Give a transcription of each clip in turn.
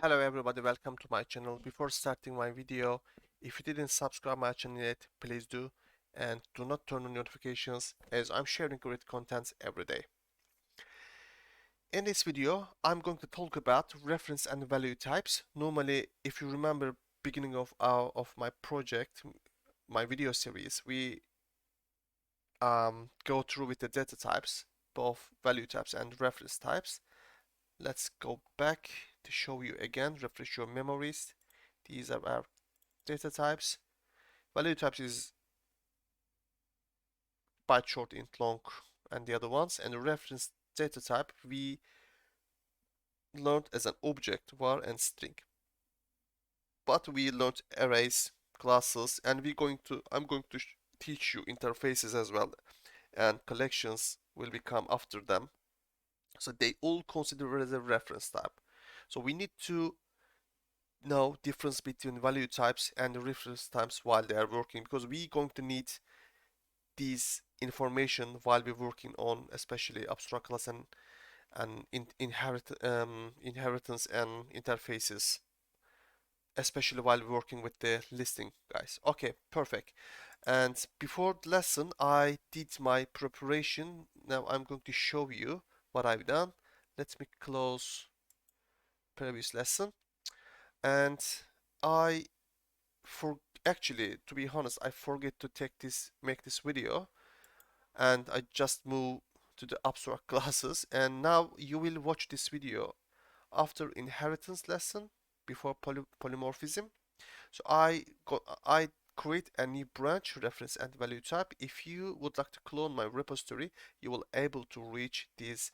Hello everybody, welcome to my channel. Before starting my video, if you didn't subscribe my channel yet, please do, and do not turn on notifications as I'm sharing great contents every day. In this video, I'm going to talk about reference and value types. Normally, if you remember beginning of my project, my video series, we go through with the data types, both value types and reference types. Let's go back to show you again, refresh your memories. These are our data types. Value types is byte, short, int, long, and the other ones. And the reference data type we learned as an object, var, and string. But we learned arrays, classes, and I'm going to teach you interfaces as well, and collections will become after them. So they all consider as a reference type. So we need to know difference between value types and the reference types while they are working, because we're going to need these information while we're working on especially abstract class and inheritance and interfaces, especially while working with the listing, guys. Okay, perfect. And before the lesson I did my preparation. Now I'm going to show you what I've done. Let me close previous lesson. And I actually, to be honest, I forget to make this video, and I just move to the abstract classes, and now you will watch this video after inheritance lesson before polymorphism. So I create a new branch, reference and value type. If you would like to clone my repository, you will able to reach these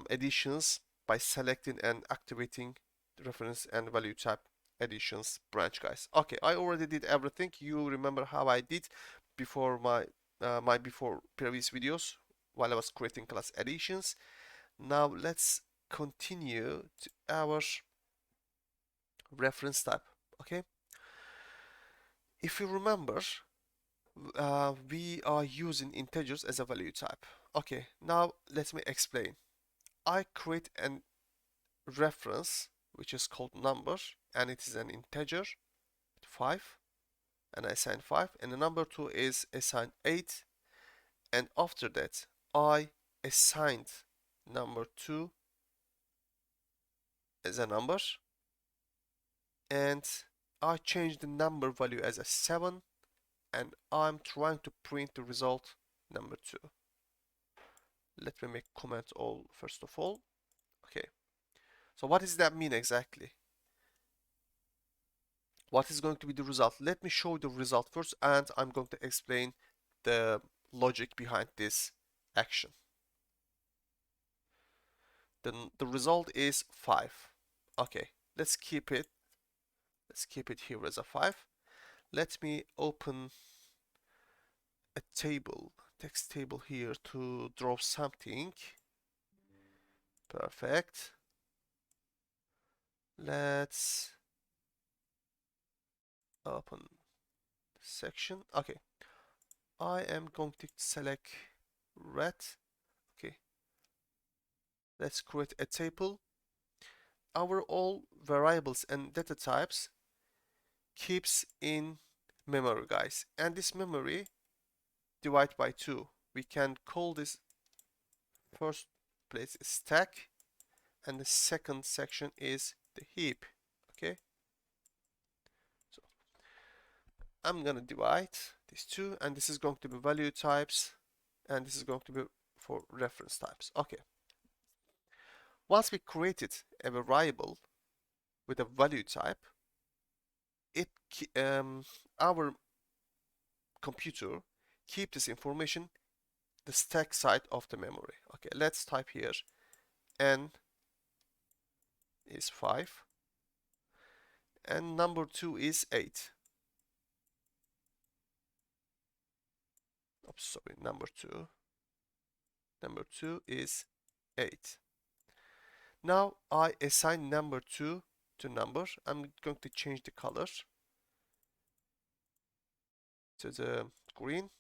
additions by selecting and activating the reference and value type additions branch, guys. Okay, I already did everything. You remember how I did before my before previous videos while I was creating class additions. Now let's continue to our reference type. Okay, if you remember, we are using integers as a value type. Okay, now let me explain. I create an reference which is called number, and it is an integer 5, and I assign 5, and the number 2 is assigned 8, and after that I assigned number 2 as a number, and I changed the number value as a 7, and I'm trying to print the result number 2. Let me make comment all first of all. Okay, so what does that mean exactly? What is going to be the result? Let me show the result first, and I'm going to explain the logic behind this action. Then the result is 5. Okay, let's keep it here as a 5. Let me open a table, text table here to draw something. Perfect. Let's open the section. Okay, I am going to select red. Okay, let's create a table. Our all variables and data types keeps in memory, guys, and this memory divide by 2. We can call this first place stack, and the second section is the heap. Okay, so I'm gonna divide these two, and this is going to be value types, and this is going to be for reference types. Okay, once we created a variable with a value type, it our computer keep this information the stack side of the memory. Okay, let's type here n is 5 and number 2 is 8. Oops, sorry, number 2 is 8. Now I assign number 2 to number. I'm going to change the color to the green.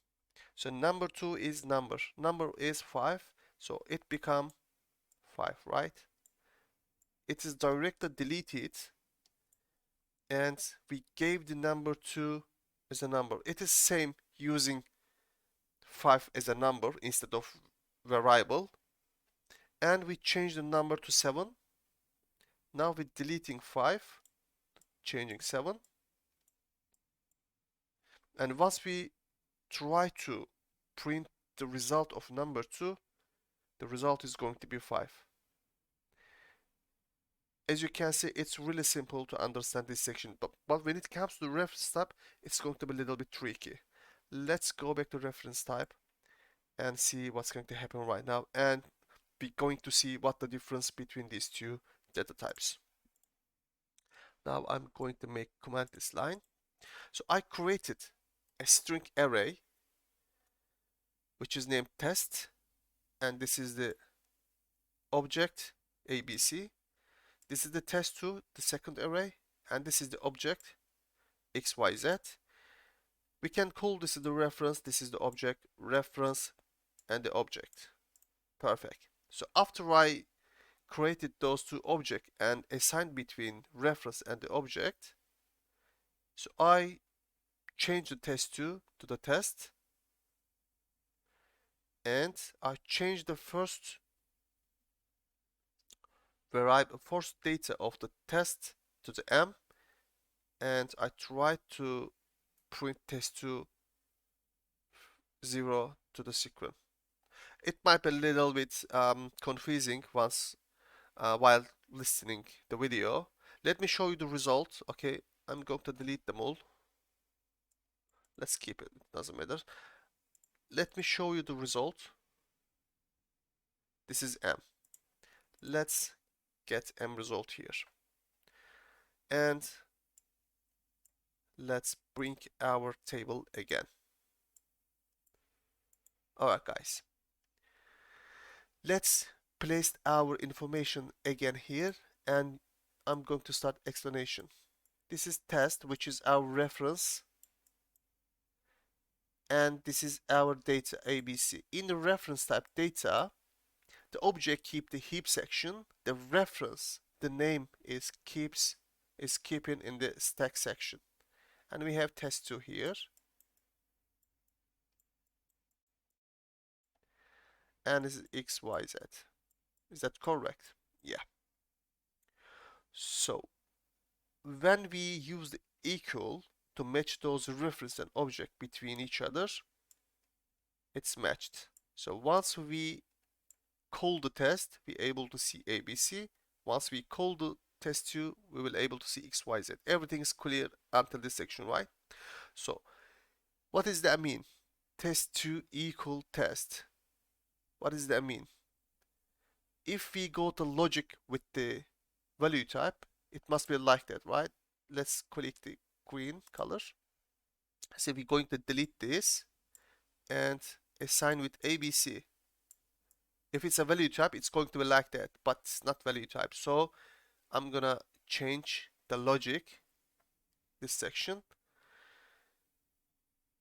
So number 2 is number is 5, so it become 5, right? it is directly deleted, and we gave the number 2 as a number. It is same using 5 as a number instead of variable, and we change the number to 7. Now we're deleting 5, changing 7, and once we try to print the result of number 2, the result is going to be 5. As you can see, it's really simple to understand this section, but when it comes to the reference type, it's going to be a little bit tricky. Let's go back to reference type and see what's going to happen right now, and we're going to see what the difference between these two data types. Now I'm going to comment this line. So I created a string array which is named test, and this is the object ABC. This is the test2, the second array, and this is the object XYZ. We can call this the reference, this is the object, reference, and the object. Perfect. So after I created those two objects and assigned between reference and the object, so I changed the test2 to the test, and I changed the first variable, first data of the test to the m, and I tried to print test2 0 to the sequence. It might be a little bit confusing once while listening the video. Let me show you the result. Okay, I'm going to delete them all. Let's keep it, doesn't matter. Let me show you the result. This is m. Let's get m result here. And let's bring our table again. Alright guys, let's place our information again here, and I'm going to start explanation. This is test, which is our reference, and this is our data ABC. In the reference type data, the object keep the heap section, the reference, the name is keeping in the stack section, and we have test2 here, and this is XYZ. Is that correct? Yeah. So when we use the equal to match those reference and object between each other, it's matched. So once we call the test, we're able to see ABC. Once we call the test2, we will able to see XYZ. Everything is clear until this section, right? So what does that mean? Test2 equal test. What does that mean? If we go to logic with the value type, it must be like that, right? Let's click the green color. So we're going to delete this and assign with ABC. If it's a value type, it's going to be like that, but it's not value type. So I'm gonna change the logic, this section.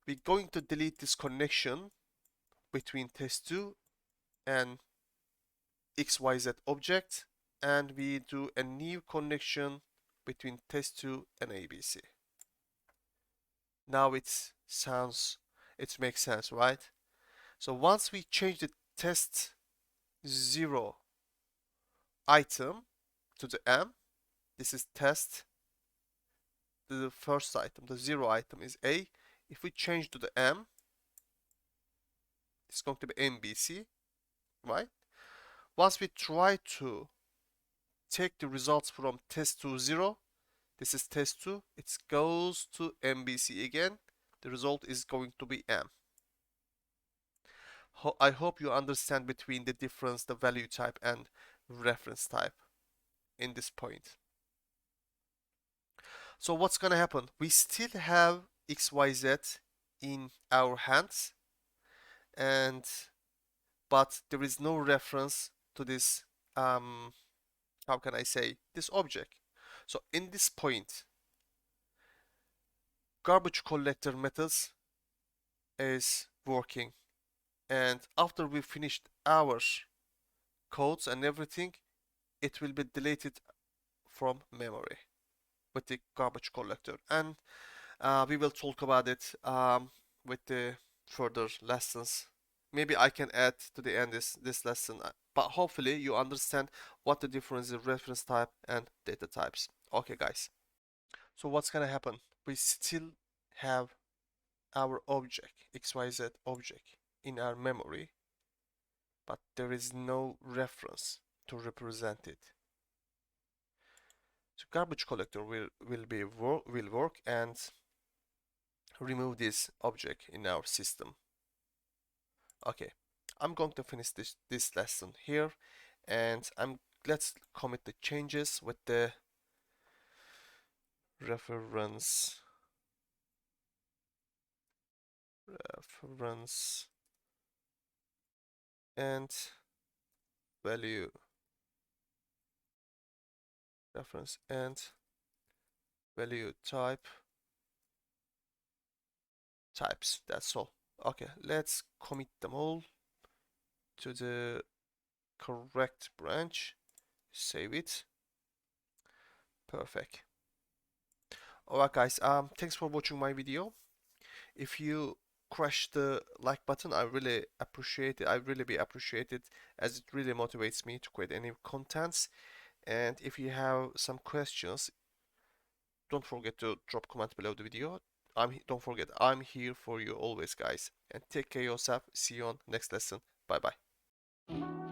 We're going to delete this connection between test2 and XYZ object, and we do a new connection between test2 and ABC. Now it makes sense, right? So once we change the test 0 item to the m, this is test, the first item, the 0 item is a. If we change to the m, it's going to be mbc, right? Once we try to take the results from test2 0, this is test2, it goes to mbc again, the result is going to be m. I hope you understand between the difference, the value type and reference type in this point. So what's gonna happen? We still have XYZ in our hands, but there is no reference to this, how can I say, this object. So in this point, garbage collector methods is working, and after we finished our codes and everything, it will be deleted from memory with the garbage collector, and we will talk about it with the further lessons. Maybe I can add to the end this lesson, but hopefully you understand what the difference is reference type and data types. Okay, guys. So what's gonna happen? We still have our object, XYZ object, in our memory, but there is no reference to represent it. So garbage collector will work and remove this object in our system. Okay, I'm going to finish this lesson here, and let's commit the changes with the reference and value reference and value types. That's all. Okay, let's commit them all to the correct branch. Save it. Perfect. Alright guys, thanks for watching my video. If you crush the like button, I really appreciate it. I really be appreciated, as it really motivates me to create any contents. And if you have some questions, don't forget to drop comment below the video. Don't forget, I'm here for you always, guys. And take care of yourself. See you on next lesson. Bye bye.